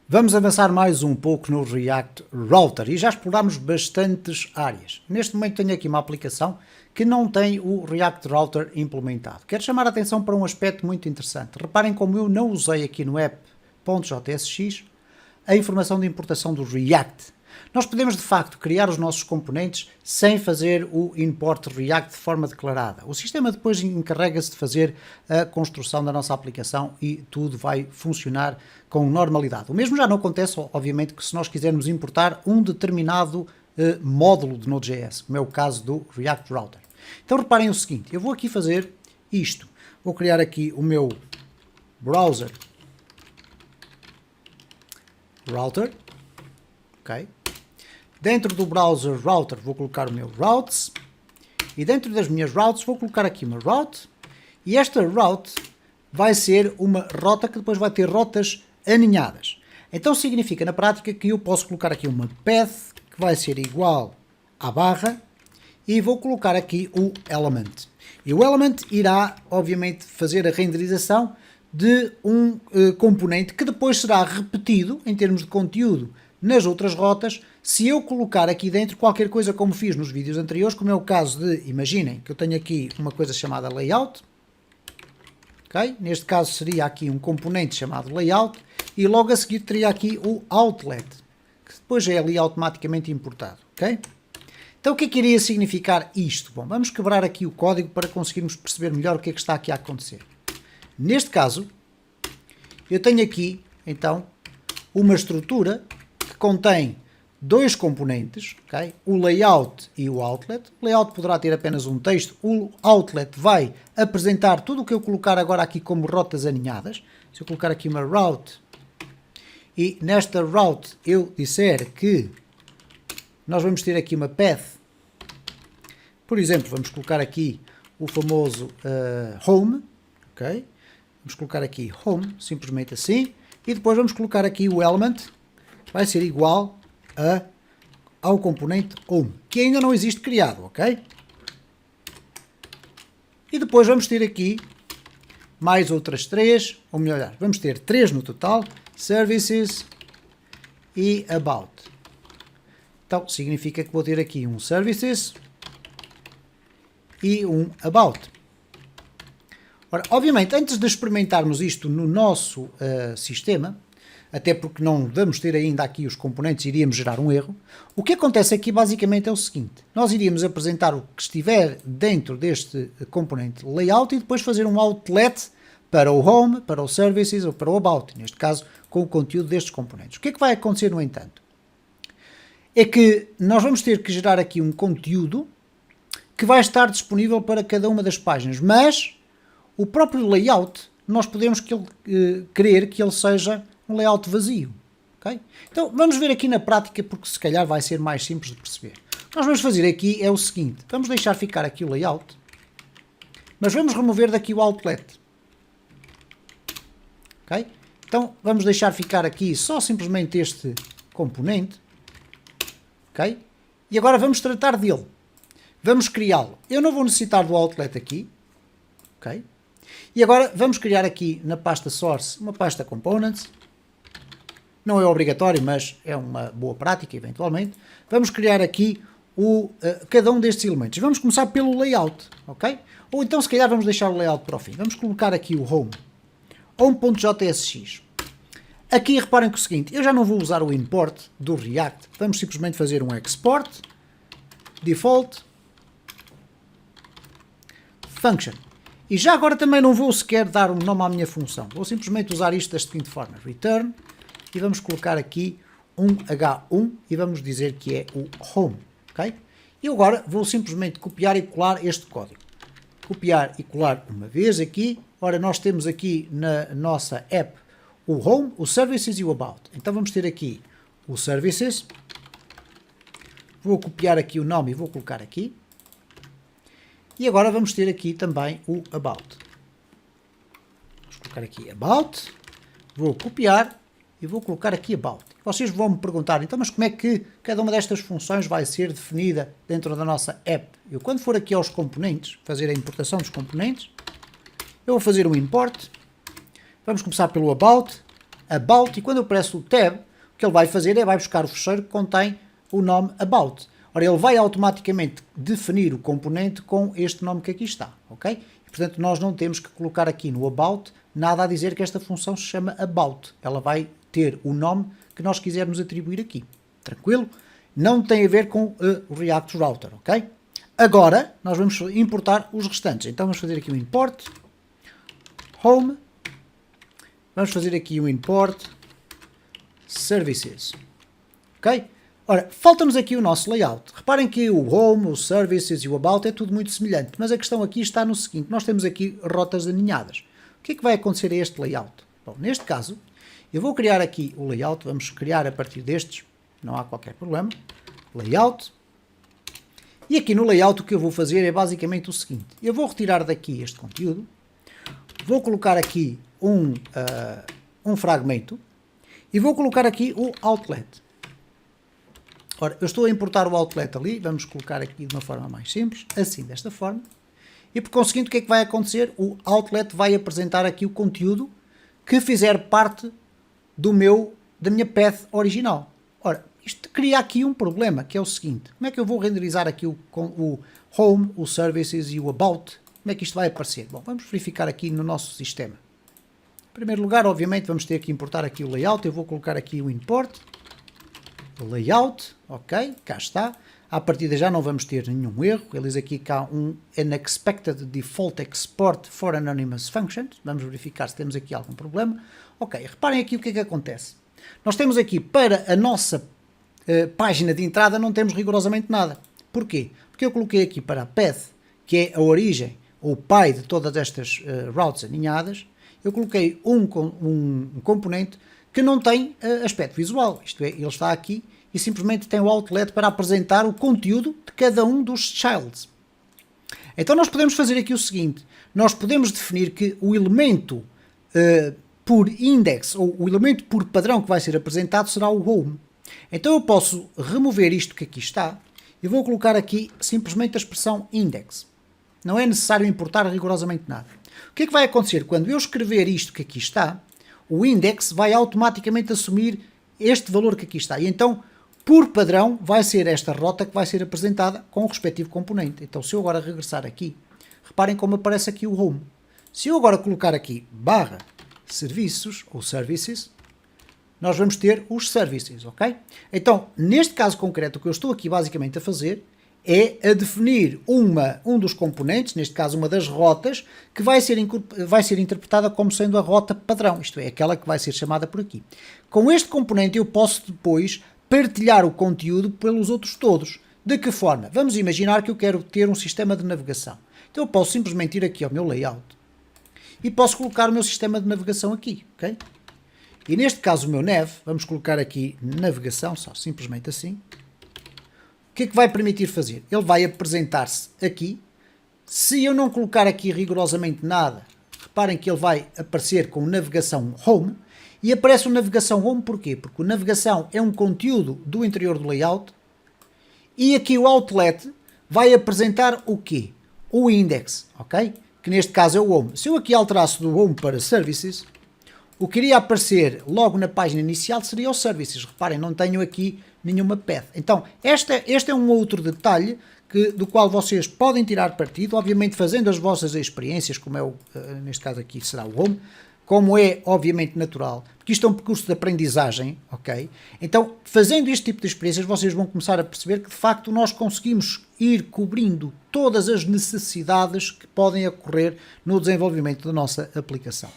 Vamos avançar mais um pouco no React Router e já explorámos bastantes áreas. Neste momento tenho aqui uma aplicação que não tem o React Router implementado. Quero chamar a atenção para um aspecto muito interessante. Reparem como eu não usei aqui no app.jsx a informação de importação do React. Nós podemos de facto criar os nossos componentes sem fazer o import React de forma declarada. O sistema depois encarrega-se de fazer a construção da nossa aplicação e tudo vai funcionar com normalidade. O mesmo já não acontece, obviamente, que se nós quisermos importar um determinado módulo de Node.js, como é o caso do React Router. Então reparem o seguinte, eu vou aqui fazer isto. Vou criar aqui o meu browser router, ok? Dentro do browser router vou colocar o meu routes e dentro das minhas routes vou colocar aqui uma route e esta route vai ser uma rota que depois vai ter rotas aninhadas. Então significa na prática que eu posso colocar aqui uma path que vai ser igual à barra e vou colocar aqui o element. E o element irá obviamente fazer a renderização de um componente que depois será repetido em termos de conteúdo nas outras rotas, se eu colocar aqui dentro qualquer coisa como fiz nos vídeos anteriores, como é o caso de, imaginem, que eu tenho aqui uma coisa chamada layout, okay? Neste caso seria aqui um componente chamado layout, e logo a seguir teria aqui o outlet, que depois é ali automaticamente importado, ok? Então o que é que iria significar isto? Bom, vamos quebrar aqui o código para conseguirmos perceber melhor o que é que está aqui a acontecer. Neste caso, eu tenho aqui, então, uma estrutura que contém dois componentes, okay? O layout e o outlet. O layout poderá ter apenas um texto, o outlet vai apresentar tudo o que eu colocar agora aqui como rotas aninhadas. Se eu colocar aqui uma route e nesta route eu disser que nós vamos ter aqui uma path, por exemplo, vamos colocar aqui o famoso home, ok? Vamos colocar aqui home, simplesmente assim, e depois vamos colocar aqui o element, vai ser igual ao componente home, que ainda não existe criado, ok? E depois vamos ter aqui mais outras três, ou melhor, vamos ter três no total, services e about. Então, significa que vou ter aqui um services e um about. Ora, obviamente, antes de experimentarmos isto no nosso sistema, até porque não vamos ter ainda aqui os componentes, iríamos gerar um erro, o que acontece aqui basicamente é o seguinte, nós iríamos apresentar o que estiver dentro deste componente layout e depois fazer um outlet para o home, para o services ou para o about, neste caso com o conteúdo destes componentes. O que é que vai acontecer no entanto? É que nós vamos ter que gerar aqui um conteúdo que vai estar disponível para cada uma das páginas, mas o próprio layout, nós podemos querer que ele seja um layout vazio. Okay? Então vamos ver aqui na prática, porque se calhar vai ser mais simples de perceber. O que nós vamos fazer aqui é o seguinte, vamos deixar ficar aqui o layout, mas vamos remover daqui o outlet. Okay? Então vamos deixar ficar aqui só simplesmente este componente. Okay? E agora vamos tratar dele. Vamos criá-lo. Eu não vou necessitar do outlet aqui. Okay? E agora vamos criar aqui na pasta source uma pasta components. Não é obrigatório, mas é uma boa prática eventualmente. Vamos criar aqui cada um destes elementos. Vamos começar pelo layout. Okay? Ou então se calhar vamos deixar o layout para o fim. Vamos colocar aqui o home. Home.jsx. Aqui reparem que é o seguinte, eu já não vou usar o import do React. Vamos simplesmente fazer um export default function. E já agora também não vou sequer dar um nome à minha função. Vou simplesmente usar isto da seguinte forma. Return. E vamos colocar aqui um H1 e vamos dizer que é o home. Okay? E agora vou simplesmente copiar e colar este código. Copiar e colar uma vez aqui. Ora, nós temos aqui na nossa app o home, o services e o about. Então vamos ter aqui o services. Vou copiar aqui o nome e vou colocar aqui. E agora vamos ter aqui também o about. Vamos colocar aqui about. Vou copiar e vou colocar aqui about. Vocês vão me perguntar, então, mas como é que cada uma destas funções vai ser definida dentro da nossa app? Eu, quando for aqui aos componentes, fazer a importação dos componentes, eu vou fazer um import. Vamos começar pelo about. About, e quando eu presso o Tab, o que ele vai fazer é vai buscar o fecheiro que contém o nome About. Ora, ele vai automaticamente definir o componente com este nome que aqui está, ok? E, portanto, nós não temos que colocar aqui no About nada a dizer que esta função se chama About. Ela vai ter o nome que nós quisermos atribuir aqui. Tranquilo? Não tem a ver com o React Router, ok? Agora, nós vamos importar os restantes. Então, vamos fazer aqui um import home. Vamos fazer aqui um import services, ok? Ora, falta-nos aqui o nosso layout. Reparem que o home, o services e o about é tudo muito semelhante, mas a questão aqui está no seguinte, nós temos aqui rotas aninhadas. O que é que vai acontecer a este layout? Bom, neste caso, eu vou criar aqui o layout, vamos criar a partir destes, não há qualquer problema, layout, e aqui no layout o que eu vou fazer é basicamente o seguinte, eu vou retirar daqui este conteúdo, vou colocar aqui um fragmento, e vou colocar aqui o outlet. Ora, eu estou a importar o outlet ali, vamos colocar aqui de uma forma mais simples, assim, desta forma. E por conseguinte, o que é que vai acontecer? O outlet vai apresentar aqui o conteúdo que fizer parte da minha path original. Ora, isto cria aqui um problema, que é o seguinte. Como é que eu vou renderizar aqui o home, o services e o about? Como é que isto vai aparecer? Bom, vamos verificar aqui no nosso sistema. Em primeiro lugar, obviamente, vamos ter que importar aqui o layout. Eu vou colocar aqui o import. Layout, ok, cá está. À partida já não vamos ter nenhum erro. Eles aqui cá um unexpected default export for anonymous functions. Vamos verificar se temos aqui algum problema. Ok, reparem aqui o que é que acontece. Nós temos aqui para a nossa página de entrada não temos rigorosamente nada. Porquê? Porque eu coloquei aqui para a path, que é a origem, ou o pai de todas estas routes aninhadas, eu coloquei um componente que não tem aspecto visual, isto é, ele está aqui e simplesmente tem o outlet para apresentar o conteúdo de cada um dos childs. Então nós podemos fazer aqui o seguinte, nós podemos definir que o elemento por index, ou o elemento por padrão que vai ser apresentado será o home. Então eu posso remover isto que aqui está e vou colocar aqui simplesmente a expressão index. Não é necessário importar rigorosamente nada. O que é que vai acontecer? Quando eu escrever isto que aqui está, o index vai automaticamente assumir este valor que aqui está. E então, por padrão, vai ser esta rota que vai ser apresentada com o respectivo componente. Então, se eu agora regressar aqui, reparem como aparece aqui o home. Se eu agora colocar aqui barra serviços ou services, nós vamos ter os services, ok? Então, neste caso concreto, o que eu estou aqui basicamente a fazer é a definir um dos componentes, neste caso uma das rotas, que vai ser interpretada como sendo a rota padrão, isto é, aquela que vai ser chamada por aqui. Com este componente eu posso depois partilhar o conteúdo pelos outros todos. De que forma? Vamos imaginar que eu quero ter um sistema de navegação. Então eu posso simplesmente ir aqui ao meu layout e posso colocar o meu sistema de navegação aqui, ok? E neste caso o meu nav, vamos colocar aqui navegação, só simplesmente assim. O que é que vai permitir fazer? Ele vai apresentar-se aqui. Se eu não colocar aqui rigorosamente nada, reparem que ele vai aparecer com navegação home. E aparece o navegação home porquê? Porque o navegação é um conteúdo do interior do layout. E aqui o outlet vai apresentar o quê? O index, ok? Que neste caso é o home. Se eu aqui alterasse do home para services, o que iria aparecer logo na página inicial seria o services. Reparem, não tenho aqui nenhuma path. Então, este é um outro detalhe do qual vocês podem tirar partido, obviamente fazendo as vossas experiências, como é neste caso aqui será o home, como é obviamente natural, porque isto é um percurso de aprendizagem, ok? Então, fazendo este tipo de experiências, vocês vão começar a perceber que de facto nós conseguimos ir cobrindo todas as necessidades que podem ocorrer no desenvolvimento da nossa aplicação.